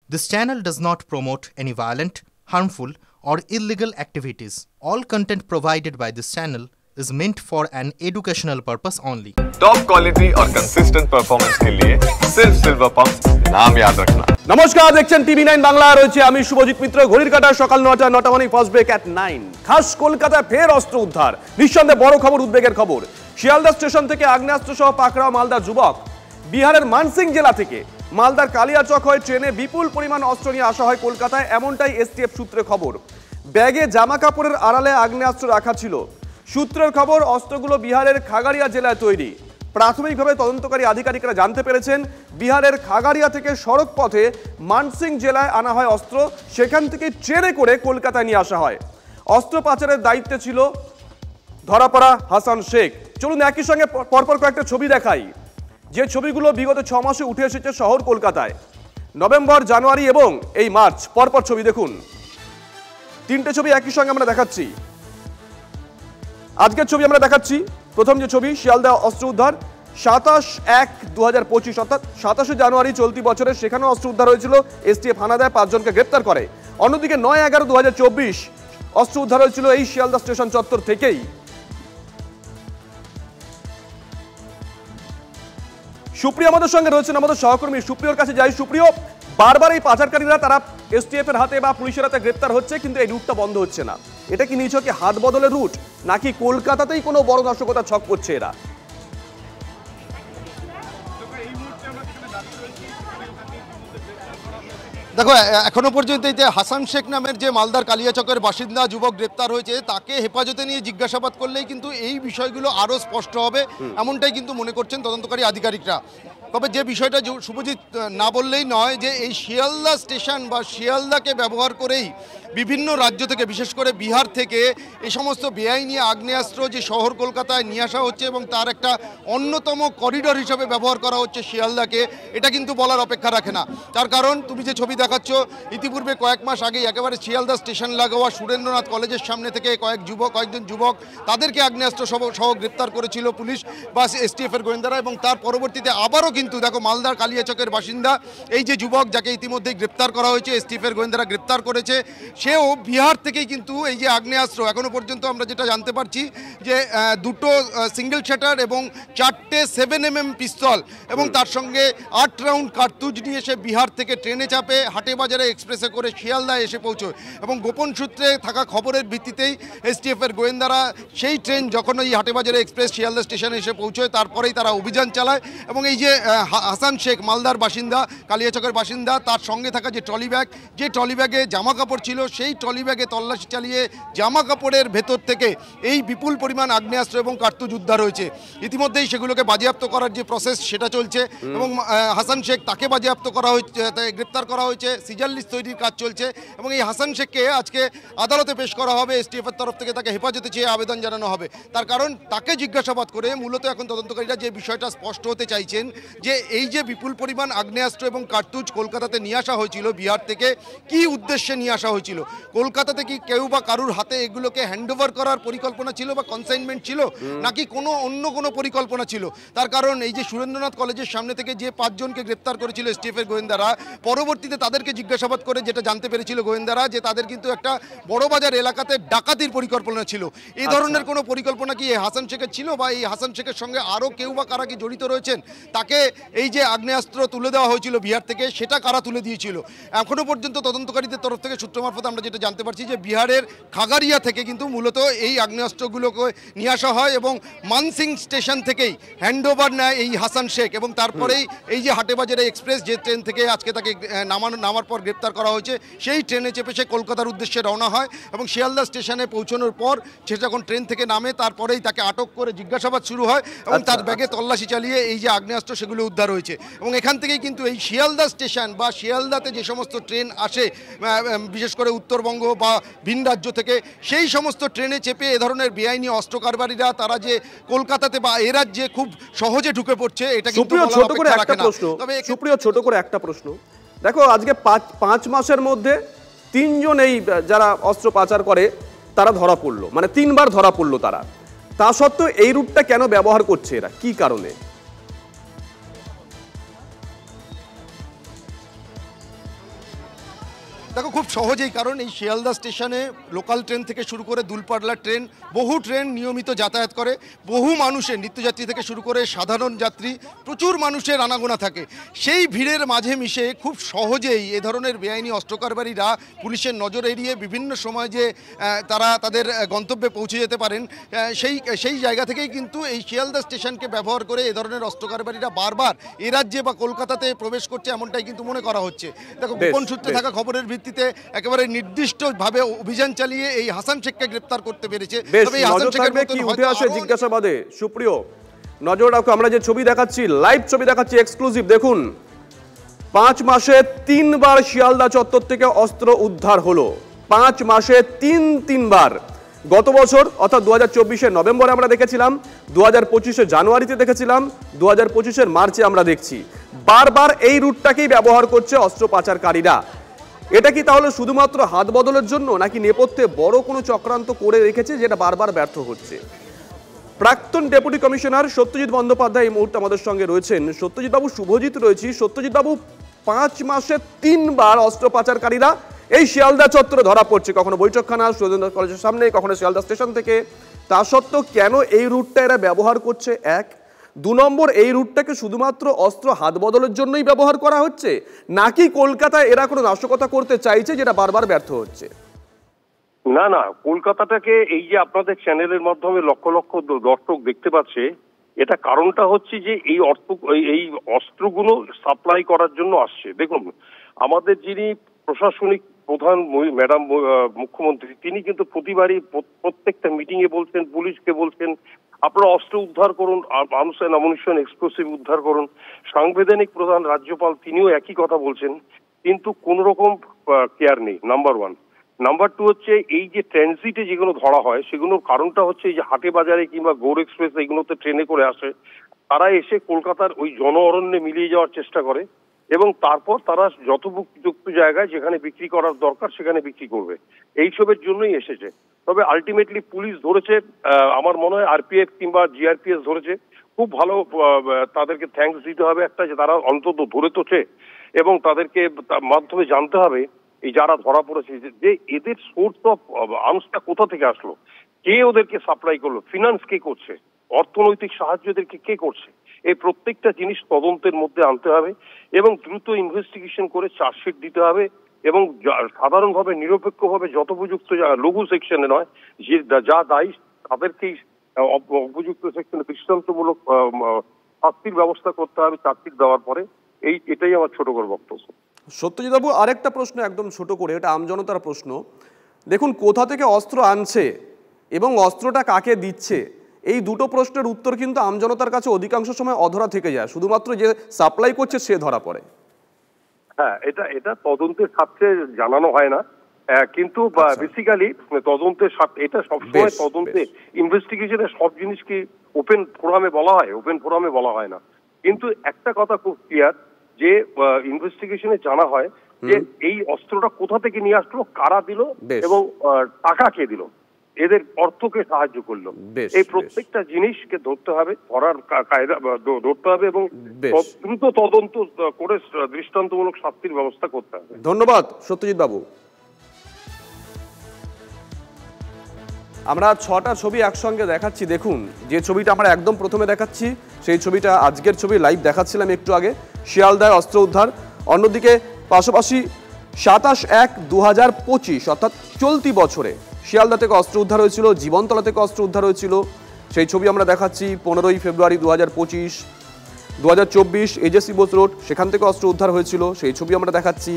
This channel does not promote any violent, harmful, or illegal activities. All content provided by this channel is meant for an educational purpose only. Top quality और consistent performance के लिए सिर्फ silver pump नाम याद रखना। নমস্কার, দেখছেন টিভি9 বাংলা। রয়েছে আমি শুভজিৎ মিত্র। ঘড়ির কাঁটা সকাল ৯টা মানে ফার্স্ট ব্রেক এট 9। খাস কলকাতায় ফের অস্ত্র উদ্ধার। নিঃসন্দেহে বড় খবর, উদ্বেগের খবর। শিয়ালদা স্টেশন থেকে আগ্নেয়াস্ত্র সহ পাকড়াও মালদার যুবক। বিহারের মানসিং জেলা থেকে মালদার কালিয়াচক হয়ে ট্রেনে বিপুল পরিমাণ অস্ত্র নিয়ে আসা হয় কলকাতায়, এমনটাই এসটিএফ সূত্রে খবর। ব্যাগে জামা কাপড়ের আড়ালে আগ্নেয়াস্ত্র রাখা ছিল। সূত্রের খবর, অস্ত্রগুলো বিহারের খাগাড়িয়া জেলায় তৈরি। প্রাথমিকভাবে তদন্তকারী আধিকারিকরা জানতে পেরেছেন বিহারের খাগাড়িয়া থেকে সড়ক পথে মানসিং জেলায় আনা হয় অস্ত্র, সেখান থেকে ট্রেনে করে কলকাতায় নিয়ে আসা হয়। অস্ত্র পাচারের দায়িত্বে ছিল ধরাপড়া হাসান শেখ। চলুন একই সঙ্গে পরপর কয়েকটা ছবি দেখাই, যে ছবিগুলো বিগত 6 মাসে উঠে এসেছে শহর কলকাতায়। নভেম্বর, জানুয়ারি এবং এই মার্চ, পরপর ছবি দেখুন। তিনটে ছবি একই সঙ্গে আমরা দেখাচ্ছি। আজকের ছবি আমরা দেখাচ্ছি। প্রথম যে ছবি, শিয়ালদা অস্ত্র উদ্ধার 27/1/2025, অর্থাৎ 27শে জানুয়ারি চলতি বছরে সেখানেও অস্ত্র উদ্ধার হয়েছিল। এসটিএফ হানা দেয়, 5 জনকে গ্রেপ্তার করে। অন্যদিকে 9/11/2024 অস্ত্র উদ্ধার হয়েছিল এই শিয়ালদা স্টেশন চত্বর থেকেই। সুপ্রিয় আমাদের সঙ্গে রয়েছেন, আমাদের সহকর্মী। সুপ্রিয়র কাছে যাই। সুপ্রিয়, বারবার এই পাচারকারীরা তারা এসটিএফ এর হাতে বা পুলিশের হাতে গ্রেপ্তার হচ্ছে, কিন্তু এই রুটটা বন্ধ হচ্ছে না। এটা কি নিছকে হাত বদলের রুট, নাকি কলকাতাতেই কোনো বড় নাশকতা ছক করছে এরা? দেখো, এখনো পর্যন্ত এই যে হাসান শেখ নামের যে মালদার কালিয়াচকের বাসিন্দা যুবক গ্রেপ্তার হয়েছে, তাকে হেফাজতে নিয়ে জিজ্ঞাসাবাদ করলেই কিন্তু এই বিষয়গুলো আরও স্পষ্ট হবে, এমনটাই কিন্তু মনে করছেন তদন্তকারী আধিকারিকরা। তবে যে বিষয়টা শুভজিৎ না বললেই নয়, যে এই শিয়ালদা স্টেশন বা শিয়ালদাকে ব্যবহার করেই বিভিন্ন রাজ্য থেকে, বিশেষ করে বিহার থেকে এই সমস্ত বেআইনি আগ্নেয়াস্ত্র যে শহর কলকাতায় নিয়ে আসা হচ্ছে এবং তার একটা অন্যতম করিডর হিসাবে ব্যবহার করা হচ্ছে শিয়ালদাকে, এটা কিন্তু বলার অপেক্ষা রাখে না। তার কারণ তুমি যে ছবি দেখাচ্ছ, ইতিপূর্বে কয়েক মাস আগেই একেবারে শিয়ালদা স্টেশন লাগোয়া সুরেন্দ্রনাথ কলেজের সামনে থেকে কয়েকজন যুবক, তাদেরকে আগ্নেয়াস্ত্র সহ গ্রেপ্তার করেছিল পুলিশ বা এসটিএফ এর গোয়েন্দারা, এবং তার পরবর্তীতে আবারও কিন্তু দেখো মালদার কালিয়াচকের বাসিন্দা এই যে যুবক, যাকে ইতিমধ্যেই গ্রেপ্তার করা হয়েছে, এসটিএফ এর গোয়েন্দারা গ্রেপ্তার করেছে, সেও বিহার থেকেই কিন্তু এই যে আগ্নেয়াস্ত্র, এখনো পর্যন্ত আমরা যেটা জানতে পারছি যে 2টো সিঙ্গেল শাটার এবং 4টে 7mm পিস্তল এবং তার সঙ্গে 8 রাউন্ড কার্তুজ নিয়ে সে বিহার থেকে ট্রেনে চাপে, হাটেবাজারে এক্সপ্রেসে করে শিয়ালদায় এসে পৌঁছয়। এবং গোপন সূত্রে থাকা খবরের ভিত্তিতেই এসটিএফ এর গোয়েন্দারা সেই ট্রেন যখন এই হাটেবাজারে এক্সপ্রেস শিয়ালদা স্টেশনে এসে পৌঁছয়, তারপরেই তারা অভিযান চালায় এবং এই যে হাসান শেখ, মালদার বাসিন্দা, কালিয়াচকের বাসিন্দা, তার সঙ্গে থাকা যে ট্রলি ব্যাগ, যে ট্রলি ব্যাগে জামা কাপড় ছিল, সেই ট্রলি ব্যাগে তল্লাশি চালিয়ে জামা কাপড়ের ভেতর থেকে এই বিপুল পরিমাণ আগ্নেয়াস্ত্র এবং কার্তুজ উদ্ধার হয়েছে। ইতিমধ্যেই সেগুলোকে বাজেয়াপ্ত করার যে প্রসেস সেটা চলছে এবং হাসান শেখ, তাকে বাজেয়াপ্ত করা হয়েছে, গ্রেপ্তার করা হয়েছে, সিজার লিস্ট তৈরির কাজ চলছে এবং এই হাসান শেখকে আজকে আদালতে পেশ করা হবে। এসটিএফ এর তরফ থেকে তাকে হেফাজতে চেয়ে আবেদন জানানো হবে। তার কারণ তাকে জিজ্ঞাসাবাদ করে মূলত এখন তদন্তকারীরা যে বিষয়টা স্পষ্ট হতে চাইছেন, যে এই যে বিপুল পরিমাণ আগ্নেয়াস্ত্র এবং কার্তুজ কলকাতাতে নিয়ে আসা হয়েছিল বিহার থেকে, কি উদ্দেশ্যে নিয়ে আসা হয়েছিল? কলকাতাতে কি কেউ বা কারুর হাতে এগুলোকে হ্যান্ডওভার করার পরিকল্পনা ছিল বা কনসাইনমেন্ট ছিল, নাকি অন্য কোনো পরিকল্পনা ছিল? তার কারণ এই যে সুরেন্দ্রনাথ কলেজের সামনে থেকে যে 5 জনকে গ্রেপ্তার করেছিল এসটিএফ এর গোয়েন্দারা, পরবর্তীতে তাদেরকে জিজ্ঞাসাবাদ করে যেটা জানতে পেরেছিল গোয়েন্দারা, যে তাদের কিন্তু একটা বড়বাজার এলাকাতে ডাকাতির পরিকল্পনা ছিল। এই ধরনের কোনো পরিকল্পনা কি এই হাসান শেখের ছিল, বা এই হাসান শেখের সঙ্গে আরও কেউ বা কারা কি জড়িত রয়েছেন? তাকে এই যে আগ্নেয়াস্ত্র তুলে দেওয়া হয়েছিল বিহার থেকে, সেটা কারা তুলে দিয়েছিল? এখনো পর্যন্ত তদন্তকারীদের তরফ থেকে সূত্র মারফত আমরা যেটা জানতে পারছি, যে বিহারের খাগাড়িয়া থেকে কিন্তু মূলত এই আগ্নেয়াস্ত্রগুলোকে নিয়ে আসা হয় এবং মানসিং স্টেশন থেকেই হ্যান্ডওভার নেয় এই হাসান শেখ, এবং তারপরেই এই যে হাটেবাজারে এক্সপ্রেস, যে ট্রেন থেকে আজকে তাকে নামার পর গ্রেপ্তার করা হয়েছে, সেই ট্রেনে চেপে সে কলকাতার উদ্দেশ্যে রওনা হয় এবং শিয়ালদা স্টেশনে পৌঁছানোর পর সে যখন ট্রেন থেকে নামে, তারপরেই তাকে আটক করে জিজ্ঞাসাবাদ শুরু হয় এবং তার ব্যাগে তল্লাশি চালিয়ে এই যে আগ্নেয়াস্ত্র সেগুলো উদ্ধার হয়েছে। এবং এখান থেকেই কিন্তু এই শিয়ালদা স্টেশন বা শিয়ালদাতে যে সমস্ত ট্রেন আসে, বিশেষ করে উত্তরবঙ্গ বা ভিন রাজ্য থেকে, সেই সমস্ত ট্রেনে চেপে এ ধরনের বেআইনি অস্ত্র কারবারিরা তারা যে কলকাতাতে বা এ রাজ্যে খুব সহজে ঢুকে পড়ছে, এটা কিন্তু ছোট করে একটা প্রশ্ন। দেখো, আজকে 5 মাসের মধ্যে 3 জন এই যারা অস্ত্র পাচার করে তারা ধরা পড়লো, মানে 3 বার ধরা পড়লো তারা। তা সত্ত্বেও এই রুটটা কেন ব্যবহার করছে এরা, কি কারণে? দেখো খুব সহজেই, কারণ এই শিয়ালদা স্টেশনে লোকাল ট্রেন থেকে শুরু করে দূরপাল্লা ট্রেন, বহু ট্রেন নিয়মিত যাতায়াত করে, বহু মানুষের নিত্যযাত্রী থেকে শুরু করে সাধারণ যাত্রী, প্রচুর মানুষের আনাগোনা থাকে। সেই ভিড়ের মাঝে মিশে খুব সহজেই এ ধরনের বেআইনি অস্ত্র কারবারিরা পুলিশের নজর এড়িয়ে বিভিন্ন সময় যে তারা তাদের গন্তব্যে পৌঁছে যেতে পারেন, সেই জায়গা থেকেই কিন্তু এই শিয়ালদা স্টেশনকে ব্যবহার করে এ ধরনের অস্ত্র কারবারিরা বারবার এ রাজ্যে বা কলকাতাতে প্রবেশ করছে, এমনটাই কিন্তু মনে করা হচ্ছে। দেখো গোপন সূত্রে থাকা খবরের ভিত্তিতে একেবারে নির্দিষ্টভাবে অভিযান চালিয়ে এই হাসান শেখকে গ্রেফতার করতে পেরেছে। তবে এই হাসান শেখের মতন উঠে আসে জিজ্ঞাসাবাদে সুপ্রিয় নজর রাখো, আমরা যে ছবি দেখাচ্ছি, লাইভ ছবি দেখাচ্ছি এক্সক্লুসিভ, দেখুন 5 মাসে 3 বার শিয়ালদা চত্বর থেকে অস্ত্র উদ্ধার হলো। 5 মাসে 3 বার। গত বছর অর্থাৎ 2024-এর নভেম্বরে আমরা দেখেছিলাম, 2025-এর জানুয়ারিতে দেখেছিলাম, 2025-এর মার্চে আমরা দেখছি। বারবার এই রুটটাকেই ব্যবহার করছে অস্ত্র পাচারকারীরা। এটা কি তাহলে শুধুমাত্র হাত বদলের জন্য, নাকি নেপথ্যে বড় কোনো চক্রান্ত করে রেখেছে যেটা বারবার ব্যর্থ হচ্ছে? প্রাক্তন ডেপুটি কমিশনার সত্যজিৎ বন্দ্যোপাধ্যায় এই মুহূর্তে আমাদের সঙ্গে রয়েছেন। সত্যজিৎ বাবু, শুভজিৎ রয়েছি। সত্যজিৎ বাবু, 5 মাসে 3 বার অস্ত্র পাচারকারীরা এই শিয়ালদা চত্বরে ধরা পড়ছে, কখনো বৈঠকখানা সুরেন্দ্র কলেজের সামনে, কখনো শিয়ালদা স্টেশন থেকে। তা সত্ত্বেও কেন এই রুটটা এরা ব্যবহার করছে? 1, 2 নম্বর, এই রুটটাকে শুধুমাত্র অস্ত্র হাত বদলের জন্যই ব্যবহার করা হচ্ছে, নাকি কলকাতায় এরা কোনো নাশকতা করতে চাইছে যেটা বারবার ব্যর্থ হচ্ছে? না না, কলকাতাটাকে এই যে আপনাদের চ্যানেলের মাধ্যমে লক্ষ লক্ষ দর্শক দেখতে পাচ্ছে, এটা কারণটা হচ্ছে যে এই অস্ত্রগুলো সাপ্লাই করার জন্য আসছে। দেখুন, আমাদের যিনি প্রশাসনিক প্রধান ম্যাডাম মুখ্যমন্ত্রী, তিনি কিন্তু প্রতিবারই প্রত্যেকটা মিটিং এ বলছেন, পুলিশকে বলছেন আপনারা অস্ত্র উদ্ধার করুন, আর্মস এন্ড অ্যামুনিশন এক্সপ্লোসিভ উদ্ধার করুন। সাংবিধানিক প্রধান রাজ্যপাল তিনিও একই কথা বলছেন, কিন্তু কোন রকম কেয়ার নেই, নাম্বার 1। নাম্বার 2 হচ্ছে এই যে ট্রানজিটে যেগুলো ধরা হয় সেগুলোর কারণটা হচ্ছে এই যে হাটে বাজারে কিংবা গৌড় এক্সপ্রেস এইগুলোতে ট্রেনে করে আসে, তারা এসে কলকাতার ওই জন অরণ্যে মিলিয়ে যাওয়ার চেষ্টা করে এবং তারপর তারা যথোপযুক্ত জায়গায় যেখানে বিক্রি করার দরকার সেখানে বিক্রি করবে। এইসবের জন্যই এসেছে। তবে আলটিমেটলি পুলিশ ধরেছে, আমার মনে হয় আরপিএফ কিংবা জিআরপিএস ধরেছে, খুব ভালো, তাদেরকে থ্যাঙ্কস দিতে হবে একটা, যে তারা অন্তত ধরে তোছে এবং তাদেরকে মাধ্যমে জানতে হবে এই যারা ধরা পড়েছে যে এদের সোর্স অফ আর্মসটা কোথা থেকে আসলো, কে ওদেরকে সাপ্লাই করলো, ফিনান্স কে করছে, অর্থনৈতিক সাহায্য এদেরকে কে করছে, এই প্রত্যেকটা জিনিস তদন্তের মধ্যে আনতে হবে এবং দ্রুত ইনভেস্টিগেশন করে চার্জশিট দিতে হবে এবং সাধারণভাবে নিরপেক্ষভাবে যথোপযুক্ত লঘু সেকশনে নয়, যে যা দায়ী তাদেরকেই উপযুক্ত সেকশনে দৃষ্টান্তমূলক শাস্তির ব্যবস্থা করতে হবে চার্জশিট দেওয়ার পরে। এটাই আমার ছোট করে বক্তব্য। সত্যজিৎ বাবু, আরেকটা প্রশ্ন একদম ছোট করে, এটা আমজনতার প্রশ্ন। দেখুন, কোথা থেকে অস্ত্র আনছে এবং অস্ত্রটা কাকে দিচ্ছে, এই দুটো প্রশ্নের উত্তর কিন্তু আমজনতার কাছে অধিকাংশ সময় অধরা থেকে যায়, শুধুমাত্র যে সাপ্লাই করছে সে ধরা পড়ে। হ্যাঁ, এটা তদন্তের স্বার্থে জানানো হয় না, কিন্তু বেসিক্যালি তদন্তের স্বার্থে এটা সবসময় তদন্তে ইনভেস্টিগেশনের সব জিনিস কি ওপেন ফোরামে বলা হয়? ওপেন ফোরামে বলা হয় না। কিন্তু একটা কথা খুব ক্লিয়ার, যে ইনভেস্টিগেশনে জানা হয় যে এই অস্ত্রটা কোথা থেকে নিয়ে আসলো, কারা দিল এবং টাকা কে দিল, এদের অর্থকে সাহায্য করলো, এই প্রত্যেকটা জিনিসকে ধরতে হবে, ধরার কায়দা ধরতে হবে এবং দ্রুত তদন্ত করে দৃষ্টান্তমূলক শাস্তির ব্যবস্থা করতে হবে। ধন্যবাদ সত্যজিৎ বাবু। আমরা 6টা ছবি একসঙ্গে দেখাচ্ছি। দেখুন, যে ছবিটা আমরা একদম প্রথমে দেখাচ্ছি সেই ছবিটা আজকের ছবি, লাইভ দেখাচ্ছিলাম একটু আগে, শিয়ালদায় অস্ত্র উদ্ধার। অন্যদিকে পাশাপাশি 27/1/2025 অর্থাৎ চলতি বছরে শিয়ালদা থেকে অস্ত্র উদ্ধার হয়েছিল, জীবনতলা থেকে অস্ত্র উদ্ধার হয়েছিল, সেই ছবি আমরা দেখাচ্ছি। 15ই ফেব্রুয়ারি 2025, 2024 এজেসি বোস রোড, সেখান থেকে অস্ত্র উদ্ধার হয়েছিল, সেই ছবি আমরা দেখাচ্ছি।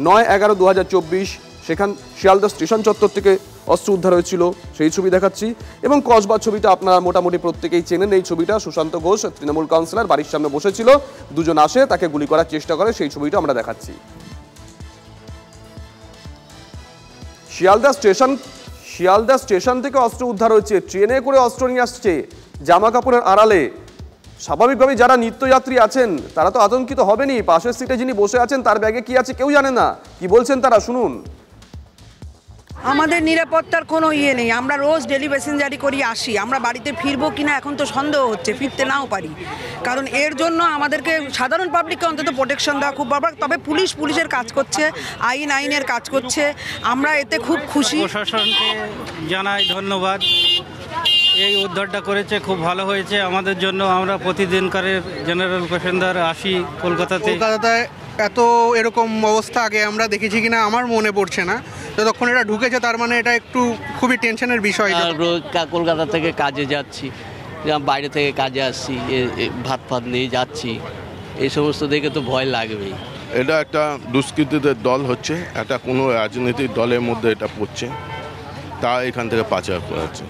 9/11/2024 সেখান শিয়ালদা স্টেশন চত্বর থেকে অস্ত্র উদ্ধার হয়েছিল, সেই ছবি দেখাচ্ছি। এবং কসবা ছবিটা আপনারা মোটামুটি প্রত্যেকেই চেনেন, এই ছবিটা সুশান্ত ঘোষ তৃণমূল কাউন্সিলর বাড়ির সামনে বসেছিল, দুজন আসে তাকে গুলি করার চেষ্টা করে, সেই ছবিটা আমরা দেখাচ্ছি। শিয়ালদা স্টেশন থেকে অস্ত্র উদ্ধার হয়েছে, ট্রেনে করে অস্ত্র নিয়ে আসছে জামা কাপড়ের আড়ালে। স্বাভাবিকভাবেই যারা নিত্যযাত্রী আছেন তারা তো আতঙ্কিত হবেনই, পাশের সিটে যিনি বসে আছেন তার ব্যাগে কি আছে কেউ জানে না, কি বলছেন তারা শুনুন। আমাদের নিরাপত্তার কোনো ইয়ে নেই, আমরা রোজ ডেলি প্যাসেঞ্জারি করি আসি, আমরা বাড়িতে ফিরবো কিনা এখন তো সন্দেহ হচ্ছে, ফিরতে নাও পারি। কারণ এর জন্য আমাদেরকে সাধারণ পাবলিককে অন্তত প্রোটেকশন দেওয়া খুব দরকার। তবে পুলিশের কাজ করছে, আইনের কাজ করছে, আমরা এতে খুব খুশি। প্রশাসনকে জানাই ধন্যবাদ, এই উদ্ধারটা করেছে, খুব ভালো হয়েছে আমাদের জন্য। আমরা প্রতিদিনকারের জেনারেল প্যাসেঞ্জার আসি কলকাতাতে। এত এরকম অবস্থা আগে আমরা দেখেছি কিনা আমার মনে পড়ছে না, যতক্ষণ এটা ঢুকেছে তার মানে এটা একটু খুবই টেনশনের বিষয়। রোজ কলকাতা থেকে কাজে যাচ্ছি, বাইরে থেকে কাজে আসছি, ভাত নিয়ে যাচ্ছি, এই সমস্ত দেখে তো ভয় লাগবেই। এটা একটা দুষ্কৃতীদের দল হচ্ছে, এটা কোনো রাজনৈতিক দলের মধ্যে এটা পড়ছে, তা এখান থেকে পাচার করাচ্ছে।